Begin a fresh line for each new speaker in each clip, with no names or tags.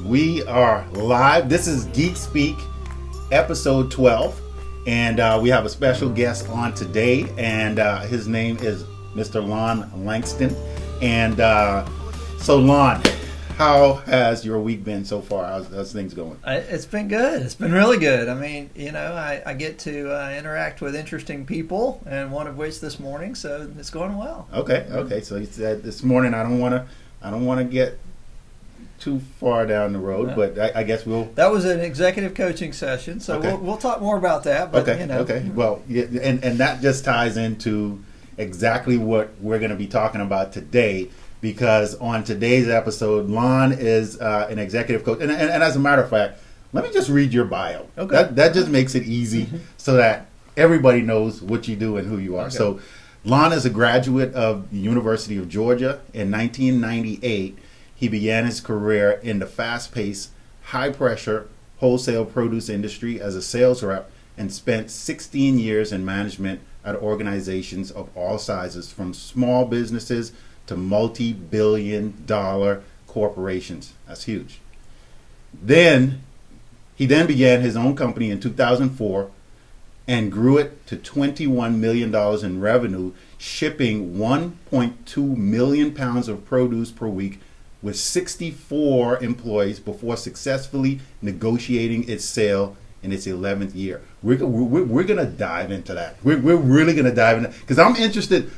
We are live. This is Geek Speak, episode 12, and we have a special guest on today, and his name is Mr. Lon Langston. And so, Lon, how has your week been so far? How's things going?
It's been good. It's been really good. I mean, I get to interact with interesting people, and one of which this morning, so it's going well.
Okay. So you said this morning, I don't want to get too far down the road, but I guess we'll.
That was an executive coaching session, so
okay.
we'll talk more about that. But,
Okay. Well, yeah, and that just ties into exactly what we're going to be talking about today, because on today's episode, Lon is an executive coach, and as a matter of fact, let me just read your bio.
Okay.
That just makes it easy so that everybody knows what you do and who you are.
Okay.
So, Lon is a graduate of the University of Georgia. In 1998, he began his career in the fast-paced, high-pressure wholesale produce industry as a sales rep and spent 16 years in management at organizations of all sizes, from small businesses to multi-billion-dollar corporations. That's huge. He began his own company in 2004 and grew it to $21 million in revenue, shipping 1.2 million pounds of produce per week with 64 employees before successfully negotiating its sale in its 11th year. We're going to dive into that. We're really going to dive into, because I'm interested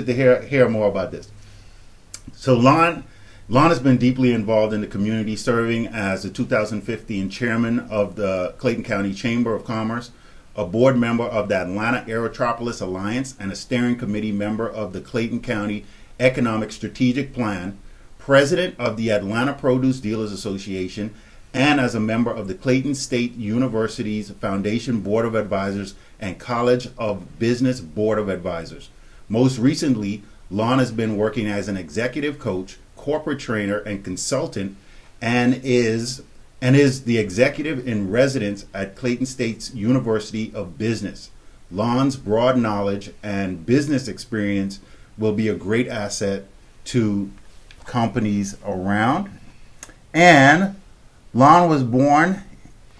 to hear more about this. So Lon has been deeply involved in the community, serving as the 2015 chairman of the Clayton County Chamber of Commerce, a board member of the Atlanta Aerotropolis Alliance, and a steering committee member of the Clayton County Economic Strategic Plan, president of the Atlanta Produce Dealers Association, and as a member of the Clayton State University's Foundation Board of Advisors and College of Business Board of Advisors. Most recently, Lon has been working as an executive coach, corporate trainer, and consultant, and is the executive in residence at Clayton State's University of Business. Lon's broad knowledge and business experience will be a great asset to companies around. And Lon was born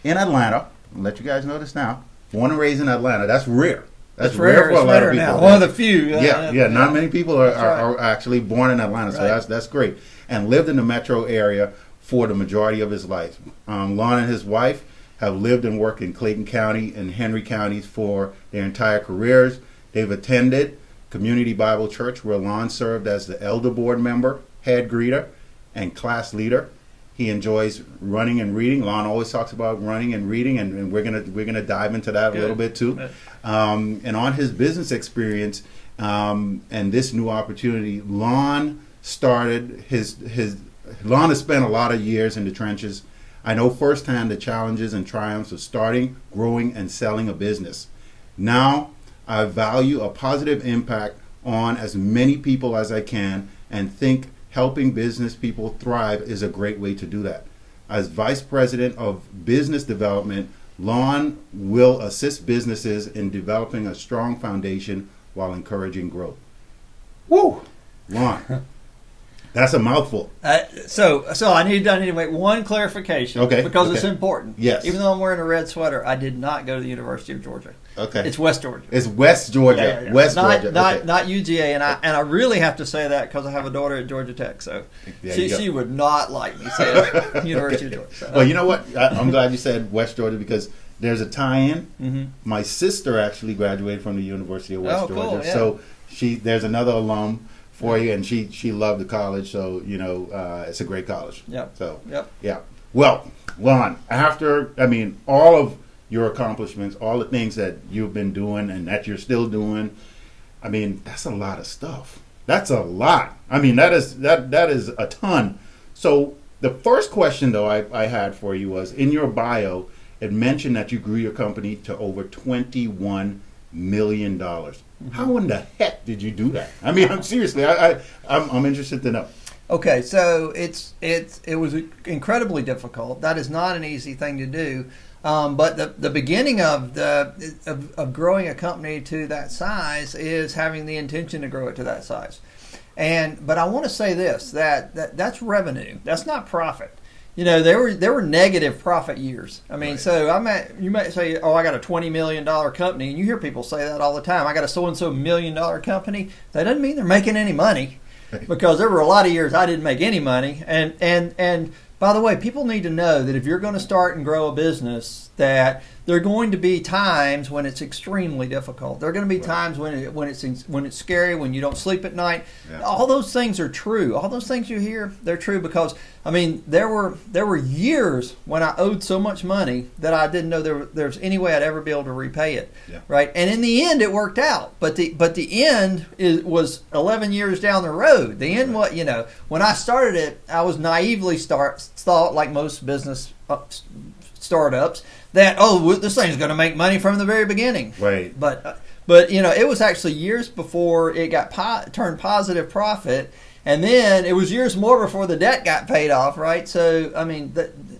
in Atlanta. I'll let you guys know this now. Born and raised in Atlanta. That's rare. That's rare for a lot of people.
Now. One of the few.
Yeah. Not many people are actually born in Atlanta, so that's great. And lived in the metro area for the majority of his life. Lon and his wife have lived and worked in Clayton County and Henry counties for their entire careers. They've attended Community Bible Church, where Lon served as the elder board member, head greeter, and class leader. He enjoys running and reading. Lon always talks about running and reading, and we're gonna dive into that a little bit too. And on his business experience and this new opportunity, Lon has spent a lot of years in the trenches. I know firsthand the challenges and triumphs of starting, growing, and selling a business. Now, I value a positive impact on as many people as I can, and think helping business people thrive is a great way to do that. As Vice President of Business Development, Lon will assist businesses in developing a strong foundation while encouraging growth. Woo! Lon. That's a mouthful.
So I need to make one clarification, because it's important.
Yes.
Even though I'm wearing a red sweater, I did not go to the University of Georgia.
Okay.
It's West Georgia.
It's West Georgia.
Yeah.
West Georgia.
Not UGA, and I really have to say that because I have a daughter at Georgia Tech, so she would not like me saying University of Georgia. So,
well, you know what? I'm glad you said West Georgia, because there's a tie-in.
Mm-hmm.
My sister actually graduated from the University of West Georgia,
cool, yeah.
so there's another alum for you, and she loved the college, so it's a great college.
Yep.
So
yep.
Yeah. Well, Lon, all of your accomplishments, all the things that you've been doing and that you're still doing, that's a lot of stuff. That's a lot. That is a ton. So the first question though I had for you was, in your bio, it mentioned that you grew your company to over $21 million. Mm-hmm. How in the heck did you do that? I'm seriously, I'm interested to know.
Okay, so it was incredibly difficult. That is not an easy thing to do. But the beginning of growing a company to that size is having the intention to grow it to that size. But I want to say this, that's revenue. That's not profit. there were negative profit years. I mean,
Right.
so you might say, oh, I got a $20 million company, and you hear people say that all the time. I got a so-and-so $1 million company. That doesn't mean they're making any money, because there were a lot of years I didn't make any money. And by the way, people need to know that if you're going to start and grow a business, that there are going to be times when it's extremely difficult. There are going to be times when it's scary, when you don't sleep at night.
Yeah.
All those things are true. All those things you hear, they're true, because I mean there were years when I owed so much money that I didn't know there's any way I'd ever be able to repay it.
Yeah.
Right? And in the end, it worked out. But the end was 11 years down the road. The end, when I started it, I was naively thought, like most business startups, that this thing's going to make money from the very beginning.
Right.
But it was actually years before it got turned positive profit, and then it was years more before the debt got paid off. Right. So I mean,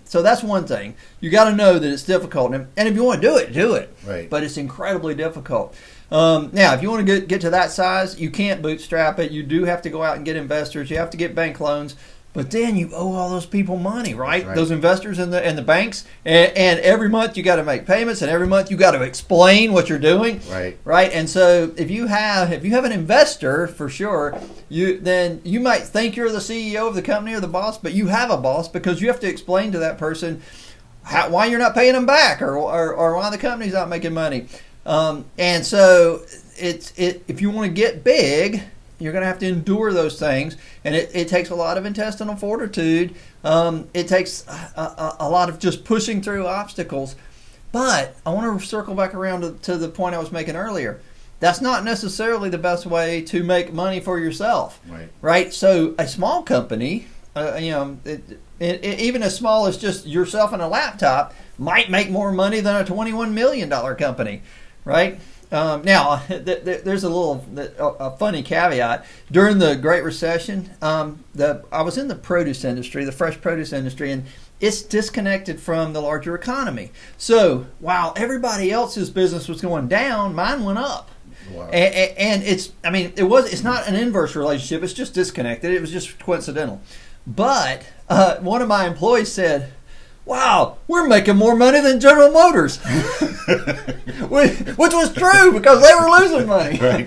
so that's one thing. You got to know that it's difficult, and if you want to do it.
Right.
But it's incredibly difficult. Now, if you want to get to that size, you can't bootstrap it. You do have to go out and get investors. You have to get bank loans. But then you owe all those people money, right?
Right.
Those investors and the banks, and every month you got to make payments, and every month you got to explain what you're doing,
Right.
And so if you have an investor, for sure, then you might think you're the CEO of the company or the boss, but you have a boss, because you have to explain to that person why you're not paying them back, or why the company's not making money. And so if you want to get big, you're going to have to endure those things, and it takes a lot of intestinal fortitude. It takes a lot of just pushing through obstacles. But I want to circle back around to the point I was making earlier. That's not necessarily the best way to make money for yourself. Right? So a small company, even as small as just yourself and a laptop, might make more money than a $21 million company. Right? Now, there's a funny caveat. During the Great Recession, I was in the produce industry, the fresh produce industry, and it's disconnected from the larger economy. So while everybody else's business was going down, mine went up.
Wow.
And it's not an inverse relationship. It's just disconnected. It was just coincidental. But one of my employees said, "Wow, we're making more money than General Motors," which was true, because they were losing money.
Right.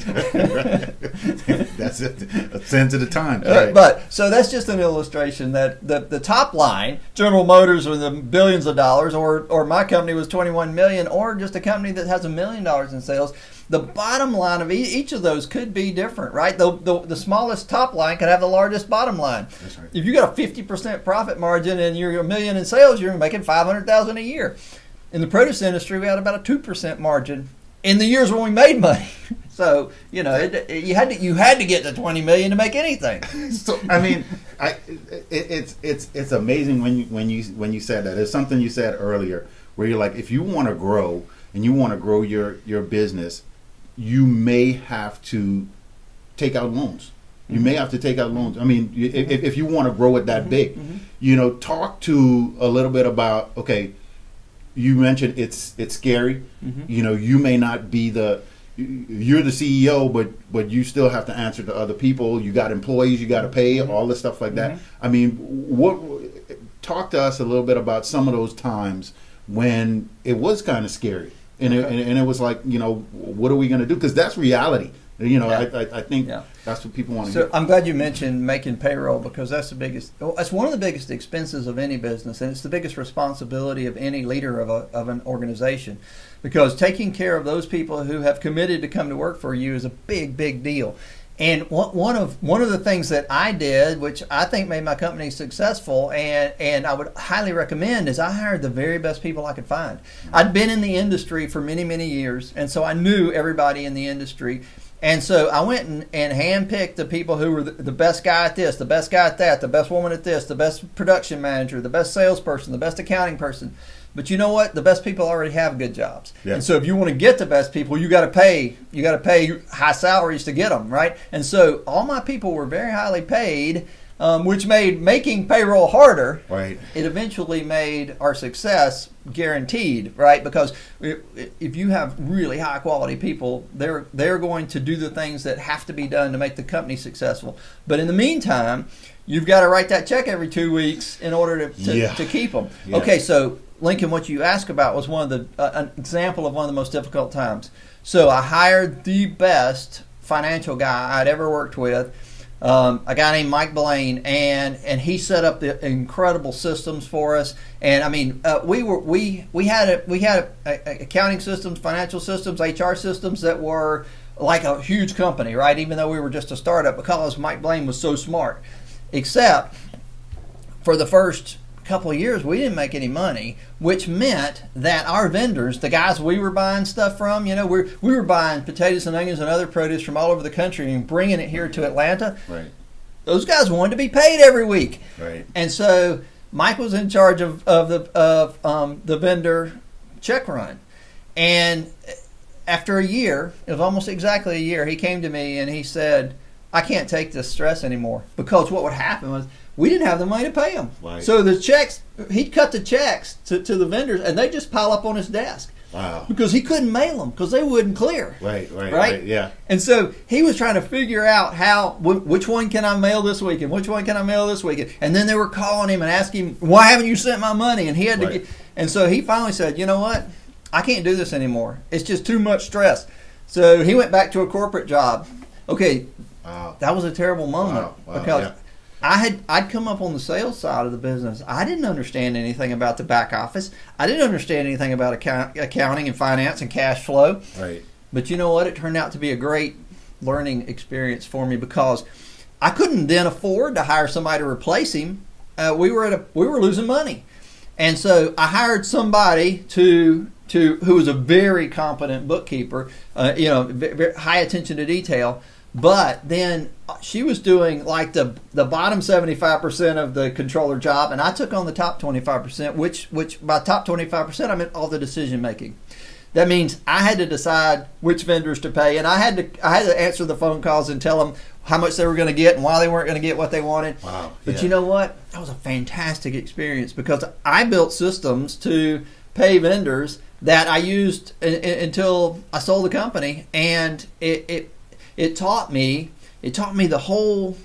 That's it. A sense of the time. Right.
But so that's just an illustration that the top line, General Motors with the billions of dollars, or my company was 21 million, or just a company that has $1 million in sales. The bottom line of each of those could be different, right? The smallest top line could have the largest bottom line.
That's right.
If you got a 50% profit margin and you're $1 million in sales, you're making $500,000 a year. In the produce industry, we had about a 2% margin in the years when we made money. So you had to get to 20 million to make anything.
So I mean, it's amazing when you said that. It's something you said earlier where you're like, if you want to grow and you want to grow your business, you may have to take out loans. You may have to take out loans. I mean, if you want to grow it that big, talk to a little bit about, okay, you mentioned it's scary. You may not be you're the CEO, but you still have to answer to other people. You got employees you got to pay, all this stuff like that. I mean, talk to us a little bit about some of those times when it was kind of scary. And it was like, what are we going to do? Because that's reality. I think that's what people want to hear.
So I'm glad you mentioned making payroll, because that's one of the biggest expenses of any business, and it's the biggest responsibility of any leader of an organization, because taking care of those people who have committed to come to work for you is a big deal. And one of the things that I did, which I think made my company successful, and I would highly recommend, is I hired the very best people I could find. I'd been in the industry for many years, and so I knew everybody in the industry. And so I went and handpicked the people who were the best guy at this, the best guy at that, the best woman at this, the best production manager, the best salesperson, the best accounting person. But you know what? The best people already have good jobs. Yeah. And so if you want to get the best people, you got to pay high salaries to get them, right? And so all my people were very highly paid, which made making payroll harder.
Right.
It eventually made our success guaranteed, right? Because if you have really high quality people, they're going to do the things that have to be done to make the company successful. But in the meantime, you've got to write that check every 2 weeks in order to keep them.
Yeah.
Okay, so Lincoln, what you asked about was one of the an example of one of the most difficult times. So I hired the best financial guy I'd ever worked with, a guy named Mike Blaine, and he set up the incredible systems for us. And I mean, we had accounting systems, financial systems, HR systems that were like a huge company, right? Even though we were just a startup, because Mike Blaine was so smart. Except for the first couple of years, we didn't make any money, which meant that our vendors, the guys we were buying stuff from, we were buying potatoes and onions and other produce from all over the country and bringing it here to Atlanta.
Right.
Those guys wanted to be paid every week.
Right.
And so Mike was in charge of the vendor check run. And after a year, it was almost exactly a year, he came to me and he said, I can't take this stress anymore, because what would happen was we didn't have the money to pay them.
Right.
So the checks, he'd cut the checks to the vendors, and they just pile up on his desk.
Wow.
Because he couldn't mail them because they wouldn't clear.
Right. Yeah.
And so he was trying to figure out which one can I mail this week and which one can I mail this week. And then they were calling him and asking him, why haven't you sent my money? And he had to get. And so he finally said, you know what? I can't do this anymore. It's just too much stress. So he went back to a corporate job. Okay.
Wow.
That was a terrible moment because
yeah.
I'd come up on the sales side of the business. I didn't understand anything about the back office. I didn't understand anything about accounting and finance and cash flow.
Right.
But you know what? It turned out to be a great learning experience for me, because I couldn't then afford to hire somebody to replace him. We were losing money, and so I hired somebody who was a very competent bookkeeper. Very high attention to detail. But then she was doing like the bottom 75% of the controller job, and I took on the top 25%, which by top 25% I meant all the decision making. That means I had to decide which vendors to pay, and I had to answer the phone calls and tell them how much they were going to get and why they weren't going to get what they wanted.
Wow.
But you know what? That was a fantastic experience, because I built systems to pay vendors that I used until I sold the company, and it taught me the whole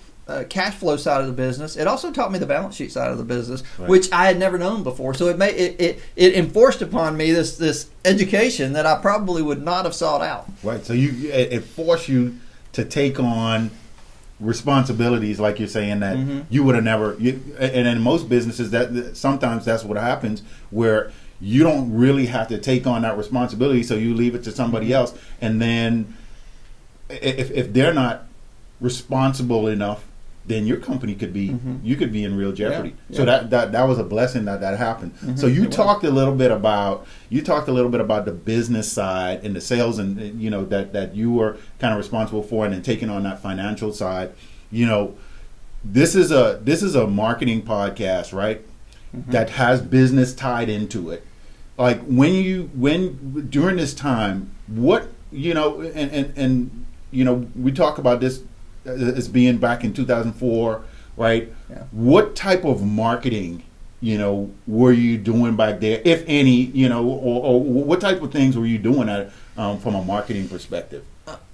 cash flow side of the business. It also taught me the balance sheet side of the business, which I had never known before. So it enforced upon me this education that I probably would not have sought out.
Right. So it forced you to take on responsibilities, like you're saying, that you would have never. And in most businesses, that sometimes that's what happens, where you don't really have to take on that responsibility, so you leave it to somebody else, and then if they're not responsible enough, then your company could be you could be in real jeopardy.
Yeah.
So that was a blessing that happened. So you talked a little bit about the business side and the sales, and that you were kind of responsible for, and then taking on that financial side. This is a marketing podcast, right? That has business tied into it. Like when during this time, what we talk about this as being back in 2004, right?
Yeah.
What type of marketing, were you doing back there, if any, or what type of things were you doing from a marketing perspective?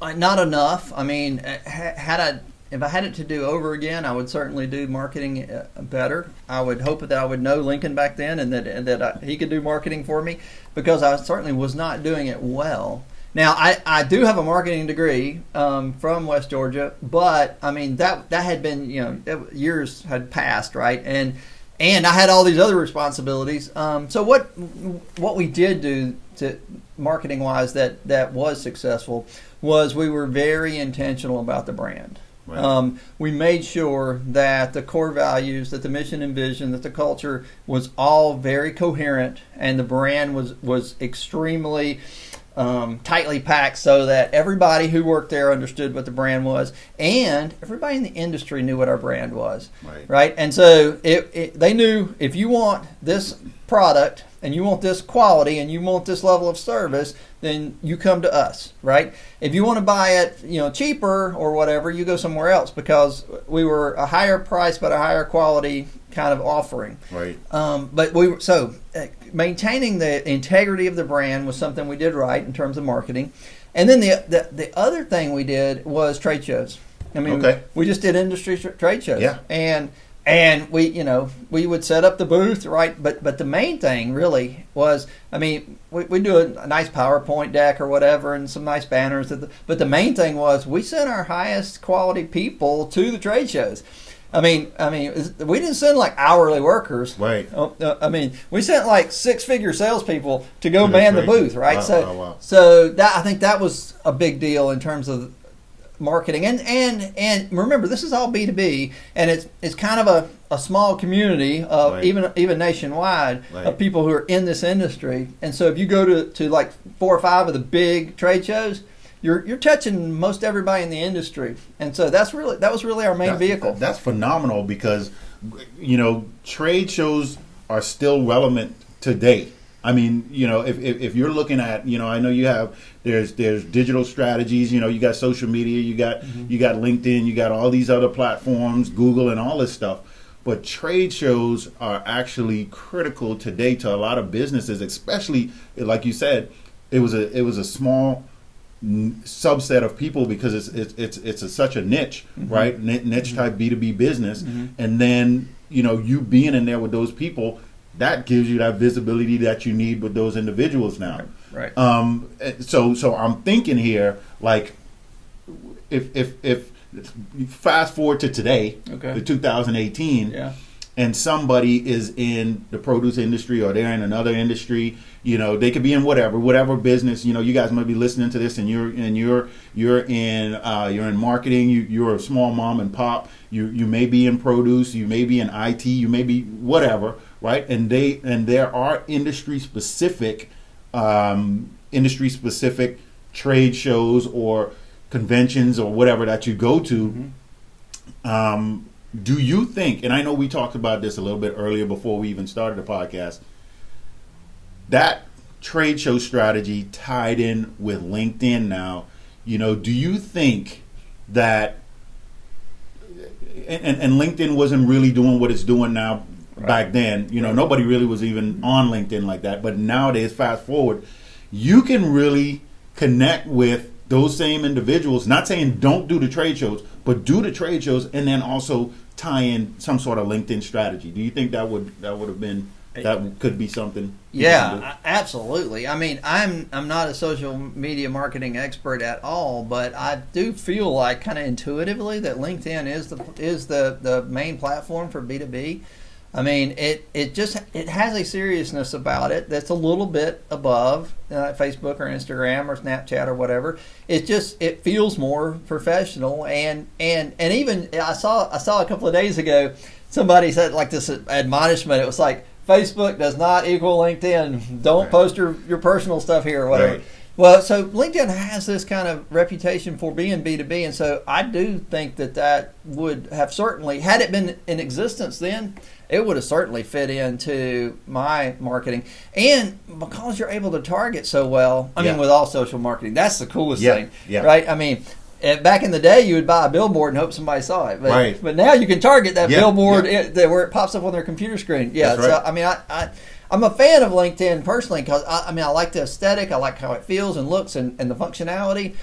Not enough. I mean, if I had it to do over again, I would certainly do marketing better. I would hope that I would know Lincoln back then, and that he could do marketing for me, because I certainly was not doing it well. Now, I do have a marketing degree from West Georgia, but I mean that had been, years had passed, right? And I had all these other responsibilities. So what we did do to marketing wise that was successful was we were very intentional about the brand. Right. We made sure that the core values, that the mission and vision, that the culture was all very coherent, and the brand was extremely tightly packed, so that everybody who worked there understood what the brand was, and everybody in the industry knew what our brand was. Right? And so they knew, if you want this product and you want this quality and you want this level of service, then you come to us, right? If you want to buy it, cheaper or whatever, you go somewhere else, because we were a higher price but a higher quality kind of offering.
Right.
But maintaining the integrity of the brand was something we did right in terms of marketing. And then the other thing we did was trade shows. I mean,
Okay.
we just did industry trade shows.
Yeah.
And we would set up the booth, right? But the main thing really was, I mean, we do a nice PowerPoint deck or whatever and some nice banners. But the main thing was we sent our highest quality people to the trade shows. I mean, we didn't send like hourly workers.
Right.
I mean, we sent like six-figure salespeople to go man the booth, right?
Wow.
So that, I think that was a big deal in terms of marketing. And remember, this is all B2B, and it's kind of a small community of
Right.
even nationwide
Right.
of people who are in this industry. And so if you go to like 4 or 5 of the big trade shows, you're touching most everybody in the industry. And so that was really our main vehicle.
That's phenomenal because, trade shows are still relevant today. I mean, if you're looking at, I know there's digital strategies, you got social media, you got LinkedIn, you got all these other platforms, Google and all this stuff. But trade shows are actually critical today to a lot of businesses, especially like you said, it was a small subset of people because it's such a niche, right? Niche type B2B business. And then, you being in there with those people, that gives you that visibility that you need with those individuals now.
Right.
So I'm thinking here, like, if fast forward to today,
Okay.
the 2018,
Yeah.
and somebody is in the produce industry or they're in another industry, they could be in whatever business. You guys might be listening to this, and you're in marketing. You're a small mom and pop. You may be in produce. You may be in IT. You may be whatever, right? And there are industry specific trade shows or conventions or whatever that you go to. Do you think, and I know we talked about this a little bit earlier before we even started the podcast, that trade show strategy tied in with LinkedIn now, do you think that, and LinkedIn wasn't really doing what it's doing now back then, nobody really was even on LinkedIn like that, but nowadays, fast forward, you can really connect with those same individuals, not saying don't do the trade shows, but do the trade shows and then also tie in some sort of LinkedIn strategy. Do you think that could be something?
Yeah, absolutely. I mean, I'm not a social media marketing expert at all, but I do feel like kind of intuitively that LinkedIn is the main platform for B2B. I mean, it has a seriousness about it that's a little bit above Facebook or Instagram or Snapchat or whatever. It feels more professional, and even I saw a couple of days ago somebody said like this admonishment. It was like, Facebook does not equal LinkedIn. Don't post your personal stuff here or whatever.
Right.
Well, so LinkedIn has this kind of reputation for being B2B, and so I do think that would have certainly, had it been in existence then, it would have certainly fit into my marketing. And because you're able to target so well, I mean, with all social marketing, that's the coolest thing, right? I mean, back in the day, you would buy a billboard and hope somebody saw it. But now you can target that billboard where it pops up on their computer screen. Yeah,
that's right.
So, I mean, I'm a fan of LinkedIn personally because I like the aesthetic, I like how it feels and looks and the functionality,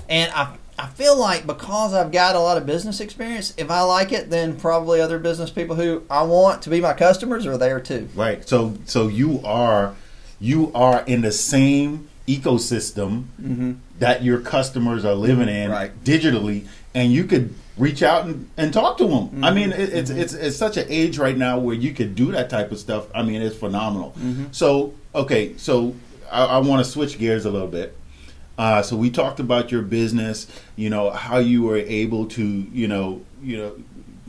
and I feel like because I've got a lot of business experience, if I like it, then probably other business people who I want to be my customers are there too.
Right. So you are in the same ecosystem that your customers are living in digitally, and you could reach out and talk to them. I mean, it's such an age right now where you could do that type of stuff. I mean, it's phenomenal. So I want to switch gears a little bit. So we talked about your business, how you were able to,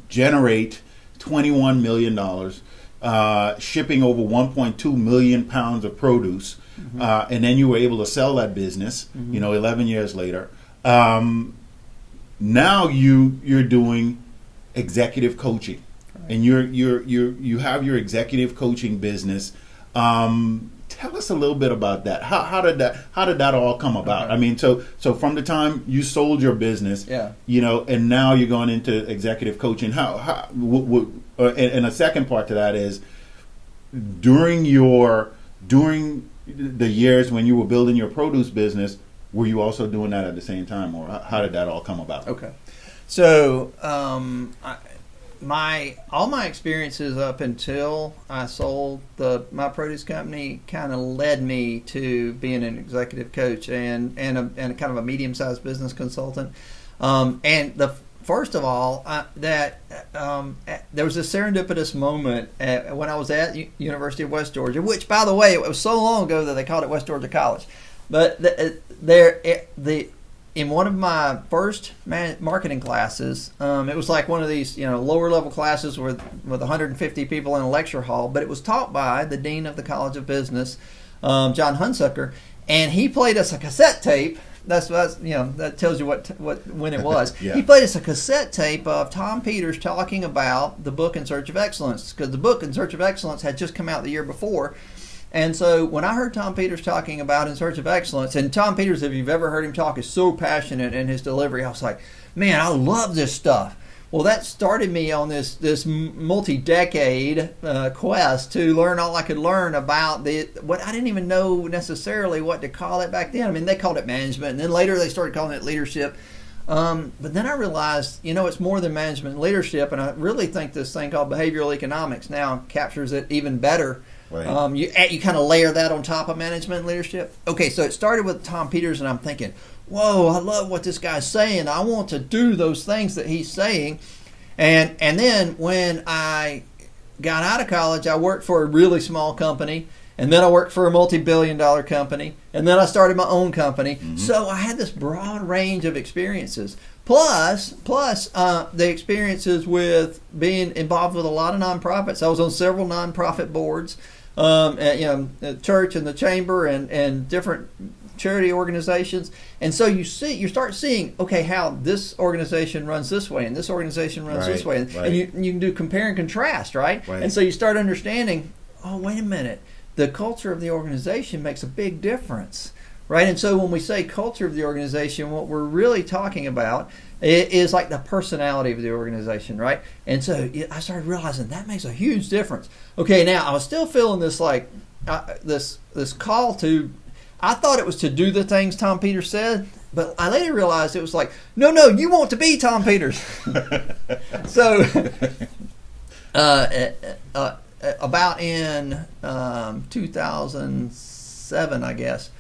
generate $21 million, shipping over 1.2 million pounds of produce, and then you were able to sell that business, 11 years later. Now you're doing executive coaching, and you have your executive coaching business. Tell us a little bit about that. How did that all come about? I mean, so from the time you sold your business, and now you're going into executive coaching. And a second part to that is during the years when you were building your produce business, were you also doing that at the same time, or how did that all come about?
Okay. So all my experiences up until I sold my produce company kind of led me to being an executive coach and kind of a medium-sized business consultant. First of all, there was a serendipitous moment when I was at University of West Georgia, which, by the way, it was so long ago that they called it West Georgia College. But in one of my first marketing classes, it was like one of these lower level classes with 150 people in a lecture hall, but it was taught by the dean of the College of Business, John Hunsucker, and he played us a cassette tape. That tells you when it was.
Yeah.
He played us a cassette tape of Tom Peters talking about the book In Search of Excellence, because the book In Search of Excellence had just come out the year before. And so when I heard Tom Peters talking about In Search of Excellence, and Tom Peters, if you've ever heard him talk, is so passionate in his delivery, I was like, man, I love this stuff. Well, that started me on this multi-decade quest to learn all I could learn about what I didn't even know necessarily what to call it back then. I mean, they called it management, and then later they started calling it leadership. But then I realized, it's more than management and leadership, and I really think this thing called behavioral economics now captures it even better.
Right.
You kind of layer that on top of management and leadership. Okay, so it started with Tom Peters, and I'm thinking, whoa, I love what this guy's saying. I want to do those things that he's saying. And then when I got out of college, I worked for a really small company, and then I worked for a multi-billion-dollar company, and then I started my own company. Mm-hmm. So I had this broad range of experiences. Plus the experiences with being involved with a lot of nonprofits. I was on several nonprofit boards, the church and the chamber and different charity organizations. And so you start seeing, okay, how this organization runs this way and this organization runs this way. And you can do compare and contrast, right? And so you start understanding, oh, wait a minute, the culture of the organization makes a big difference. Right, and so when we say culture of the organization, what we're really talking about is like the personality of the organization, right? And so I started realizing that makes a huge difference. Okay, now I was still feeling this this call to. I thought it was to do the things Tom Peters said, but I later realized it was like, no, you want to be Tom Peters. So, about in 2007, I guess.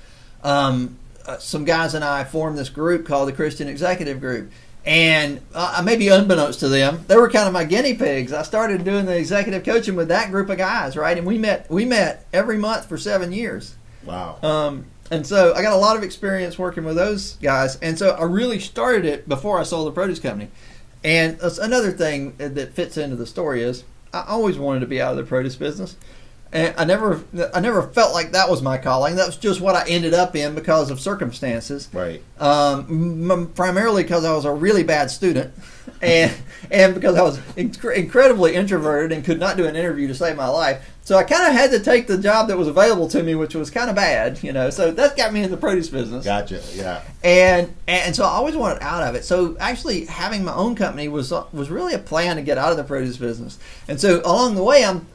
Some guys and I formed this group called the Christian Executive Group, and maybe unbeknownst to them, they were kind of my guinea pigs. I started doing the executive coaching with that group of guys, right? And we met every month for 7 years.
Wow.
And so I got a lot of experience working with those guys, and so I really started it before I sold the produce company. And another thing that fits into the story is I always wanted to be out of the produce business. And I never felt like that was my calling. That was just what I ended up in because of circumstances.
Right.
Primarily because I was a really bad student, and because I was incredibly introverted and could not do an interview to save my life. So I kind of had to take the job that was available to me, which was kind of bad, So that got me in the produce business.
Gotcha. Yeah.
And so I always wanted out of it. So actually having my own company was really a plan to get out of the produce business. And so along the way, I'm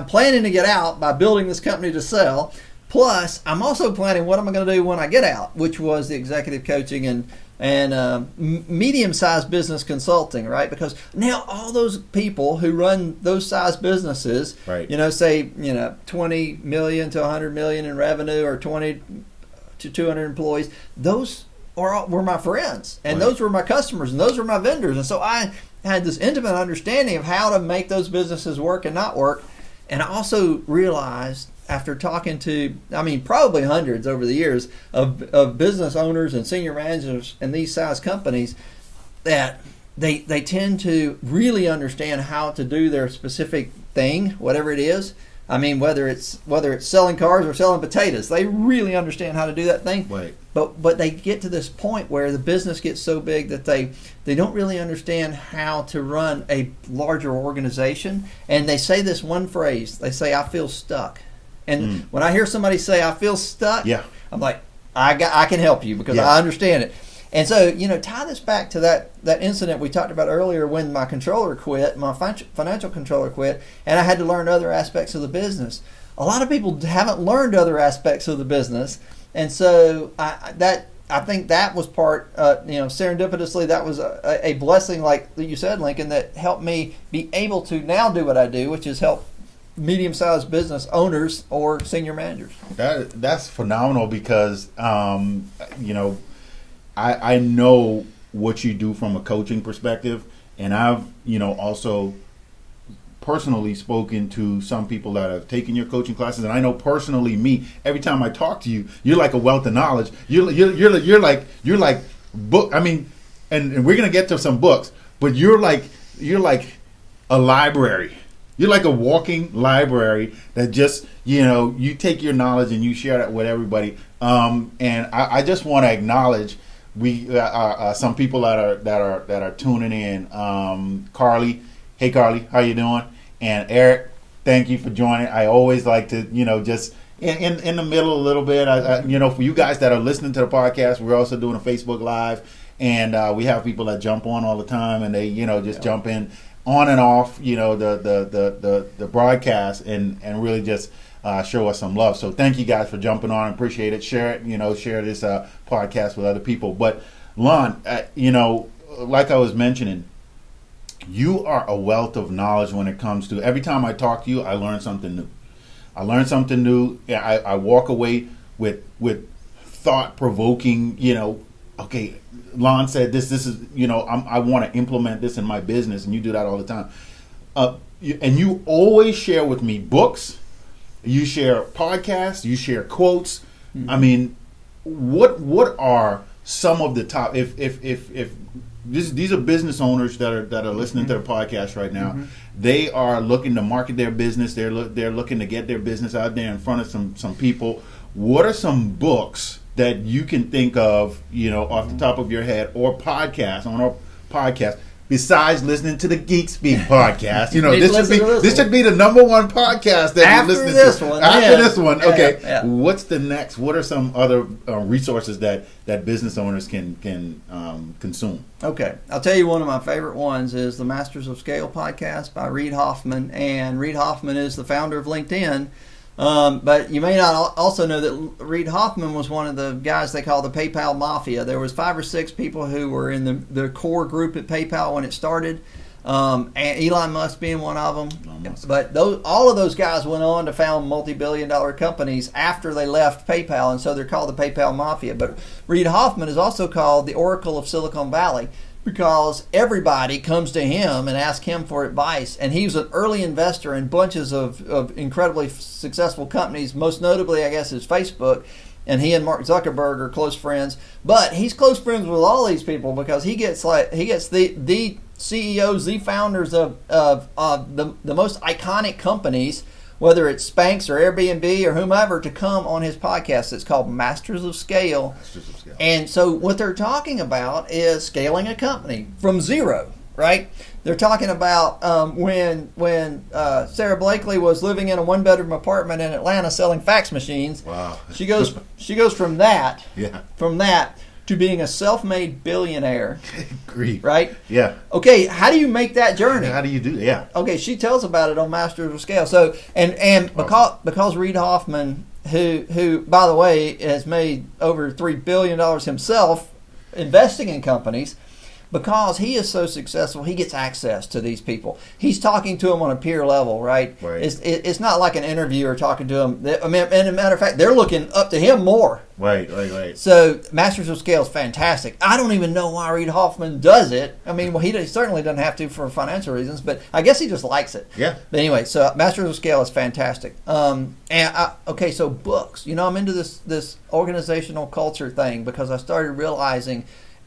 planning to get out by building this company to sell. Plus, I'm also planning what am I going to do when I get out, which was the executive coaching and medium-sized business consulting, right? Because now all those people who run those size businesses,
right.
Say 20 million to 100 million in revenue or 20 to 200 employees, those were my friends, and those were my customers, and those were my vendors, and so I had this intimate understanding of how to make those businesses work and not work. And I also realized, after talking to, probably hundreds over the years of business owners and senior managers in these size companies, that they tend to really understand how to do their specific thing, whatever it is. Whether it's selling cars or selling potatoes, they really understand how to do that thing.
Right.
But they get to this point where the business gets so big that they don't really understand how to run a larger organization. And they say this one phrase. They say, "I feel stuck." And when I hear somebody say, "I feel stuck," I'm like, I can help you because I understand it. And so, tie this back to that incident we talked about earlier when my controller quit, my financial controller quit, and I had to learn other aspects of the business. A lot of people haven't learned other aspects of the business, and so that I think that was part, serendipitously, that was a blessing, like you said, Lincoln, that helped me be able to now do what I do, which is help medium-sized business owners or senior managers.
That's phenomenal because, I know what you do from a coaching perspective, and I've, also personally spoken to some people that have taken your coaching classes, and I know personally me. Every time I talk to you, you're like a wealth of knowledge. You're like book. I mean, and we're gonna get to some books, but you're like a library. You're like a walking library that just you take your knowledge and you share that with everybody. And I just want to acknowledge some people that are tuning in. Carly, hey Carly, how you doing? And Eric, thank you for joining. I always like to, just in the middle a little bit. For you guys that are listening to the podcast, we're also doing a Facebook Live, and we have people that jump on all the time, and they, jump in on and off, the broadcast, and really just show us some love. So thank you guys for jumping on. Appreciate it. Share it. Share this podcast with other people. But Lon, like I was mentioning, you are a wealth of knowledge when it comes to, every time I talk to you, I learn something new. I walk away with thought-provoking, okay, Lon said this is, I want to implement this in my business, and you do that all the time. And you always share with me books, you share podcasts, you share quotes. Mm-hmm. I mean, what are some of the top, if these are business owners that are listening to the podcast right now. Mm-hmm. They are looking to market their business. They're looking to get their business out there in front of some people. What are some books that you can think of, off the top of your head, or podcasts on our podcast, besides listening to the Geek Speak podcast? This should be the number one podcast that you're listening to. After this one, okay. Yeah. What's the next? What are some other resources that business owners can consume?
Okay, I'll tell you one of my favorite ones is the Masters of Scale podcast by Reid Hoffman, and Reid Hoffman is the founder of LinkedIn. But you may not also know that Reid Hoffman was one of the guys they call the PayPal Mafia. There was 5 or 6 people who were in the core group at PayPal when it started, and Elon Musk being one of them. But all of those guys went on to found multi-billion-dollar companies after they left PayPal, and so they're called the PayPal Mafia. But Reid Hoffman is also called the Oracle of Silicon Valley, because everybody comes to him and asks him for advice. And he was an early investor in bunches of incredibly successful companies, most notably, I guess, is Facebook. And he and Mark Zuckerberg are close friends. But he's close friends with all these people because he gets the CEOs, the founders of the most iconic companies, whether it's Spanx or Airbnb or whomever, to come on his podcast. It's called Masters of Scale. And so what they're talking about is scaling a company from zero, right? They're talking about when Sarah Blakely was living in a 1-bedroom apartment in Atlanta selling fax machines.
Wow.
She goes from that to being a self-made billionaire.
Grief.
Right?
Yeah.
Okay, how do you make that journey?
How do you do that? Yeah.
Okay, she tells about it on Masters of Scale. So, and because Reid Hoffman, who by the way has made over $3 billion himself investing in companies, because he is so successful, he gets access to these people. He's talking to them on a peer level, right? It's not like an interviewer talking to them. I mean, and as a matter of fact, they're looking up to him more.
Right.
So Masters of Scale is fantastic. I don't even know why Reid Hoffman does it. I mean, well, he certainly doesn't have to for financial reasons, but I guess he just likes it.
Yeah.
But anyway, so Masters of Scale is fantastic. So books. I'm into this organizational culture thing because I started realizing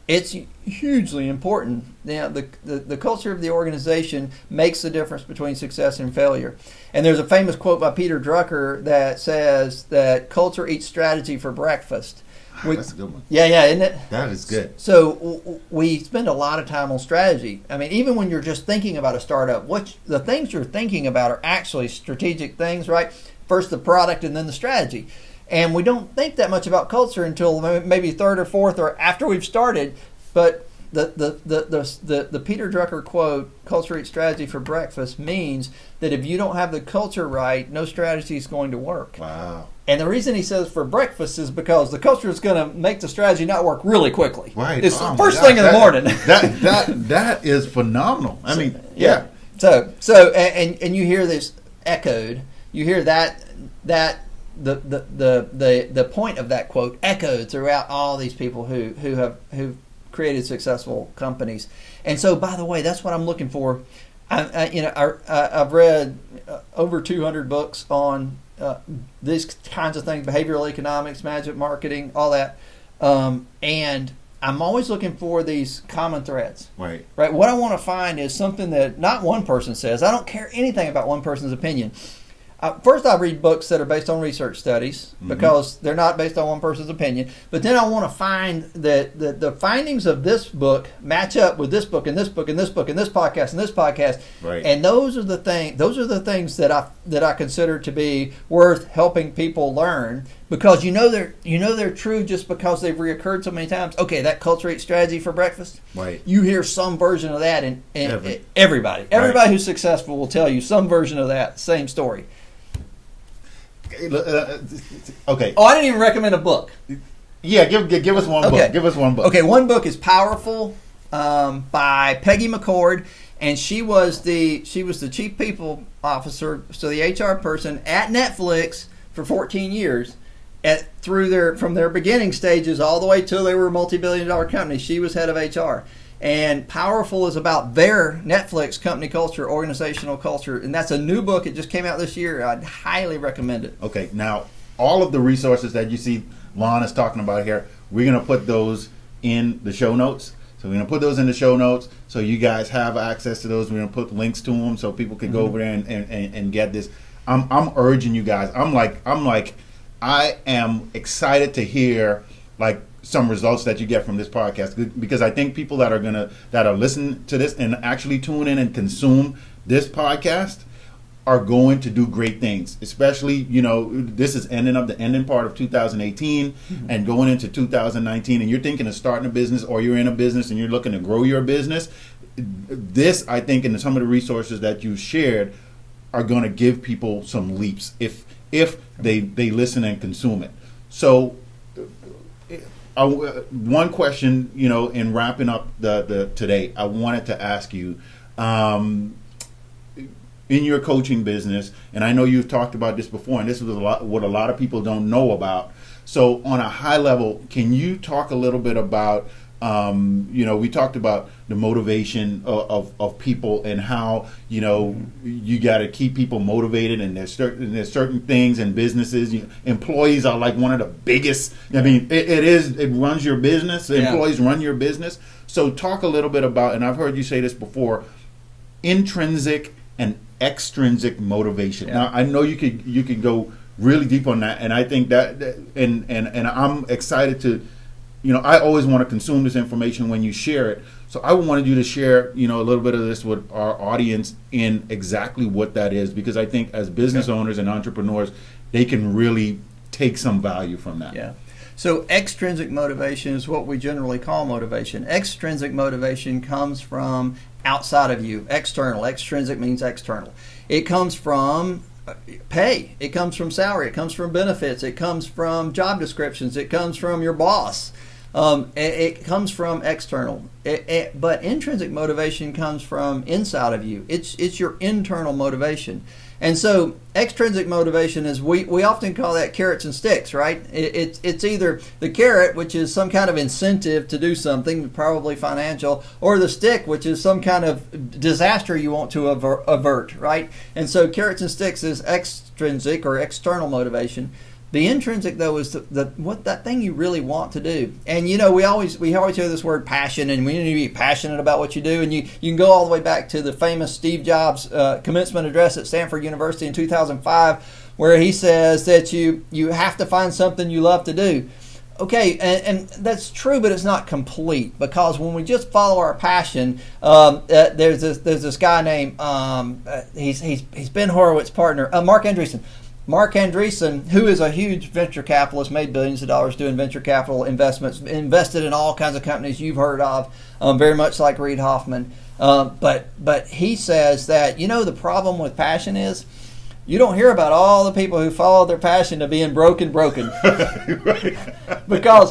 it's hugely important. The culture of the organization makes the difference between success and failure. And there's a famous quote by Peter Drucker that says that culture eats strategy for breakfast.
That's a good one.
Yeah, isn't it?
That is good.
So we spend a lot of time on strategy. I mean, even when you're just thinking about a startup, the things you're thinking about are actually strategic things, right? First the product and then the strategy. And we don't think that much about culture until maybe 3rd or 4th or after we've started. But the Peter Drucker quote, "Culture eats strategy for breakfast," means that if you don't have the culture right, no strategy is going to work.
Wow.
And the reason he says for breakfast is because the culture is going to make the strategy not work really quickly.
Right.
It's the first thing in the morning.
That is phenomenal. I mean, yeah.
So and you hear this echoed. You hear that the point of that quote echoed throughout all these people who've created successful companies. And so, by the way, that's what I'm looking for. I've read over 200 books on these kinds of things: behavioral economics, management, marketing, all that. And I'm always looking for these common threads.
Right.
What I want to find is something that not one person says. I don't care anything about one person's opinion. First, I read books that are based on research studies because they're not based on one person's opinion. But then I want to find that the findings of this book match up with this book and this book and this book and this podcast and this podcast.
Right.
And those are the things that I consider to be worth helping people learn, because they're true just because they've reoccurred so many times. Okay, that culture eats strategy for breakfast.
Right.
You hear some version of that, and everybody who's successful will tell you some version of that same story.
Okay.
Oh, I didn't even recommend a book.
Yeah, give us one book. Give us one book.
Okay, one book is Powerful by Peggy McCord, and she was the chief people officer, so the HR person at Netflix for 14 years. From their beginning stages all the way till they were a multi-billion-dollar company, she was head of HR. And Powerful is about their Netflix company culture, organizational culture, and that's a new book. It just came out this year. I'd highly recommend it.
Okay, now all of the resources that you see Lon is talking about here, we're going to put those in the show notes. So we're going to put those in the show notes so you guys have access to those. We're going to put links to them so people can go over there and get this. I'm urging you guys. I am excited to hear some results that you get from this podcast, because I think people that are listening to this and actually tune in and consume this podcast are going to do great things. Especially, this is the ending part of 2018 and going into 2019, and you're thinking of starting a business, or you're in a business and you're looking to grow your business. This, I think, and some of the resources that you shared are going to give people some leaps if they listen and consume it. So one question, in wrapping up the today, I wanted to ask you, in your coaching business, and I know you've talked about this before, and this is what a lot of people don't know about. So on a high level, can you talk a little bit about, we talked about the motivation of people and how, you got to keep people motivated, and there's certain things in businesses. Employees are like one of the biggest. I mean, it runs your business. The employees run your business. So talk a little bit about, and I've heard you say this before, intrinsic and extrinsic motivation.
Yeah.
Now I know you could go really deep on that, and I think that and I'm excited to. I always want to consume this information when you share it. So I wanted you to share, a little bit of this with our audience in exactly what that is, because I think as business owners and entrepreneurs, they can really take some value from that.
Yeah. So extrinsic motivation is what we generally call motivation. Extrinsic motivation comes from outside of you, external. Extrinsic means external. It comes from pay. It comes from salary. It comes from benefits. It comes from job descriptions. It comes from your boss. It comes from external. But intrinsic motivation comes from inside of you. It's your internal motivation. And so extrinsic motivation is, we often call that carrots and sticks, right? It's either the carrot, which is some kind of incentive to do something, probably financial, or the stick, which is some kind of disaster you want to avert, right? And so carrots and sticks is extrinsic or external motivation. The intrinsic, though, is what that thing you really want to do. And we always hear this word passion, and we need to be passionate about what you do. And you can go all the way back to the famous Steve Jobs commencement address at Stanford University in 2005, where he says that you have to find something you love to do. Okay, and that's true, but it's not complete, because when we just follow our passion, there's this guy named he's Ben Horowitz's partner, Mark Andreessen. Mark Andreessen, who is a huge venture capitalist, made billions of dollars doing venture capital investments, invested in all kinds of companies you've heard of, very much like Reid Hoffman. But he says that, the problem with passion is you don't hear about all the people who follow their passion to being broken. Because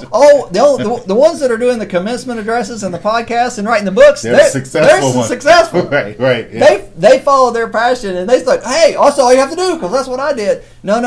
the ones that are doing the commencement addresses and the podcasts and writing the books, they're successful.
Right. Yeah.
They follow their passion and they say, hey, that's all you have to do because that's what I did. No.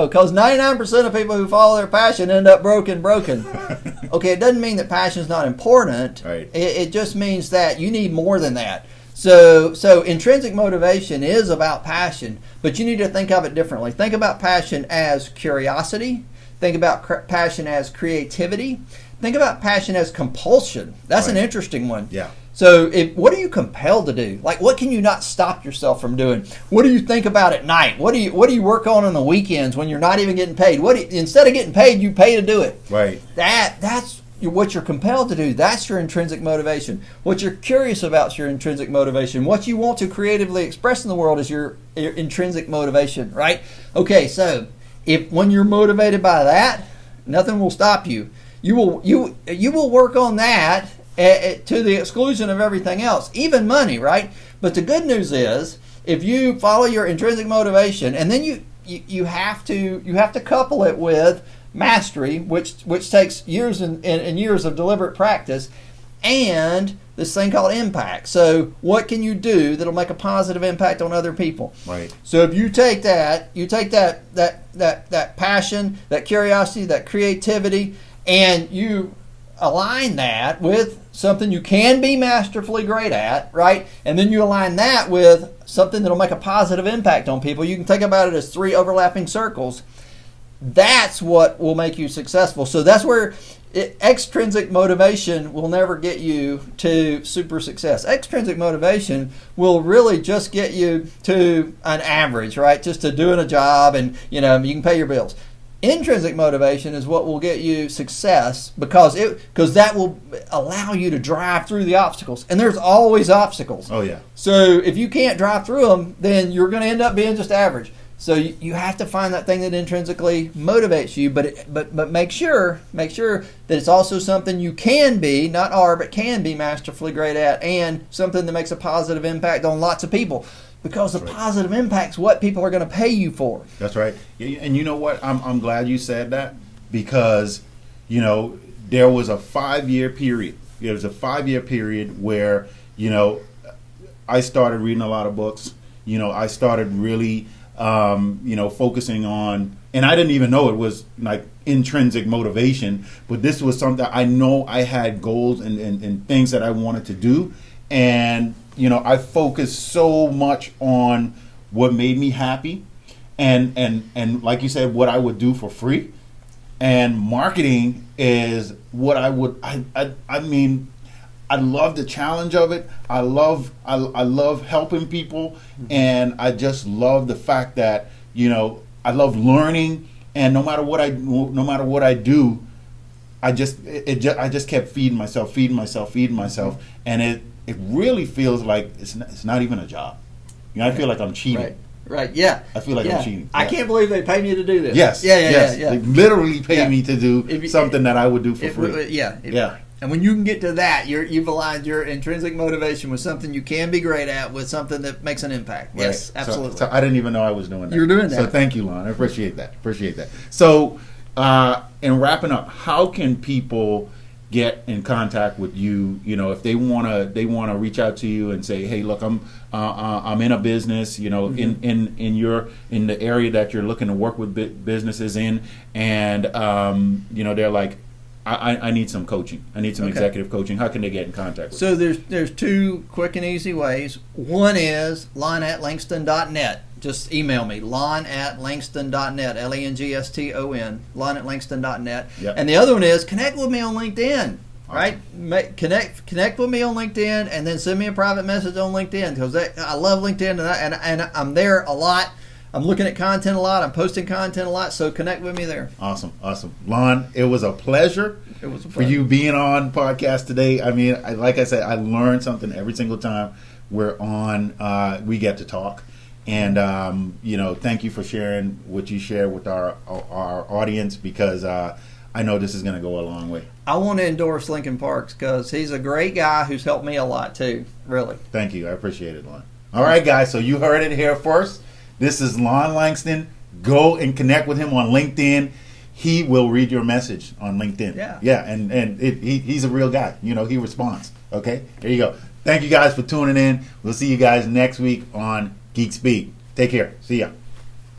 Because 99% of people who follow their passion end up broken. Okay, it doesn't mean that passion is not important.
Right.
It just means that you need more than that. So intrinsic motivation is about passion, but you need to think of it differently. Think about passion as curiosity. Think about passion as creativity. Think about passion as compulsion. That's an interesting one.
Yeah.
So what are you compelled to do? Like, what can you not stop yourself from doing? What do you think about at night? What do you work on the weekends when you're not even getting paid? Instead of getting paid, you pay to do it.
Right.
That's what you're compelled to do. That's your intrinsic motivation. What you're curious about is your intrinsic motivation. What you want to creatively express in the world is your intrinsic motivation, right? Okay, so when you're motivated by that, nothing will stop you. You will work on that to the exclusion of everything else, even money, right? But the good news is, if you follow your intrinsic motivation, and then you have to couple it with mastery, which takes years and years of deliberate practice, and this thing called impact. So what can you do that'll make a positive impact on other people?
Right.
So if you take that passion, that curiosity, that creativity, and you align that with something you can be masterfully great at, right? And then you align that with something that'll make a positive impact on people. You can think about it as 3 overlapping circles. That's what will make you successful. So that's where extrinsic motivation will never get you to super success. Extrinsic motivation will really just get you to an average, right? Just to doing a job and, you can pay your bills. Intrinsic motivation is what will get you success because that will allow you to drive through the obstacles. And there's always obstacles.
Oh, yeah.
So if you can't drive through them, then you're going to end up being just average. So you have to find that thing that intrinsically motivates you, but make sure that it's also something you can be, not are, but can be masterfully great at, and something that makes a positive impact on lots of people. Because the positive impact's what people are going to pay you for.
That's right. And you know what? I'm glad you said that because, there was a 5-year period. There was a 5-year period where, I started reading a lot of books. I started really focusing on, and I didn't even know it was like intrinsic motivation, but this was something I know I had goals and things that I wanted to do. And, I focused so much on what made me happy and like you said, what I would do for free. And marketing is what I love the challenge of it. I love helping people, and I just love the fact that I love learning. And no matter what I do, I just kept feeding myself, and it really feels like it's not even a job. I feel like I'm cheating.
Right. Yeah.
I feel like I'm cheating.
I can't believe they pay me to do this.
Yes.
Yeah.
They literally pay me to do something that I would do for free.
Yeah. And when you can get to that, you've aligned your intrinsic motivation with something you can be great at, with something that makes an impact. Right. Yes, absolutely.
So I didn't even know I was doing that.
You're doing that.
So thank you, Lon. I appreciate that. So in wrapping up, how can people get in contact with you? If they wanna reach out to you and say, hey, look, I'm in a business, in the area that you're looking to work with businesses in, and they're like, I need some coaching. I need some executive coaching. How can they get in contact with you?
So there's 2 quick and easy ways. One is lon@langston.net. Just email me, lon@langston.net, Langston, lon@langston.net.
Yep.
And the other one is connect with me on LinkedIn, right? Connect with me on LinkedIn, and then send me a private message on LinkedIn, because I love LinkedIn, and I'm there a lot. I'm looking at content a lot. I'm posting content a lot, so connect with me there.
Awesome. Lon, it was a pleasure. For you being on podcast today. I mean, like I said, I learned something every single time we're on. We get to talk. And thank you for sharing what you share with our audience, because I know this is going to go a long way.
I want to endorse Lincoln Parks because he's a great guy who's helped me a lot too. Really.
Thank you. I appreciate it, Lon. All right, guys. So you heard it here first. This is Lon Langston. Go and connect with him on LinkedIn. He will read your message on LinkedIn. Yeah. And he's a real guy. He responds. Okay. There you go. Thank you guys for tuning in. We'll see you guys next week on Geek Speak. Take care. See ya.